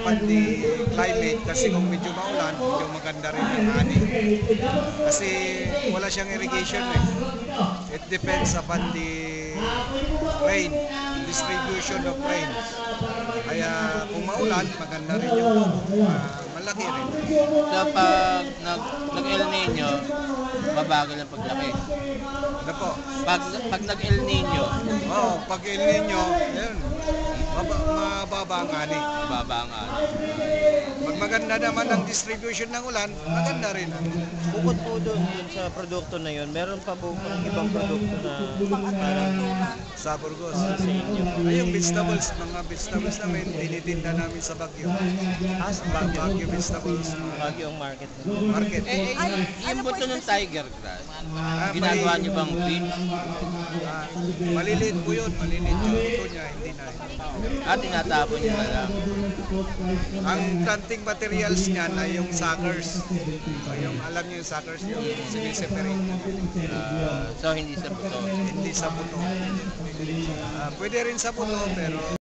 upon the climate, kasi kung medyo maulan, medyo maganda rin yung ani. Kasi wala siyang irrigation eh. It depends upon the rain, distribution of rain. Kaya kung maulan, maganda rin yung malaki rin. So pag nag-El Nino, mabagal ang paglaki. Ano po? Pag nag-El Nino, Pag El Nino, yun, mababa ang ani. mababa ang ano. Pag maganda naman ang distribution ng ulan, maganda rin. Bukod po doon sa produkto na yun, meron pa po ibang produkto na parang Sa Burgos. sa inyo. Ay, yung vegetables, mga vegetables namin, tinitinda namin sa Baguio. Sa Baguio vegetables Baguio ang market. market. Yung buto ng tiger grass, Ah, ginagawa mali- niyo bang feed? Maliliit po yun, maliliit yung buto niya, hindi na. Tinatapon niyo na lang. Ang planting materials niyan ay yung suckers. Yung, alam niyo yung suckers, yung siniseparate. So hindi sa buto. Hindi sa buto. Pwede rin sa buto, pero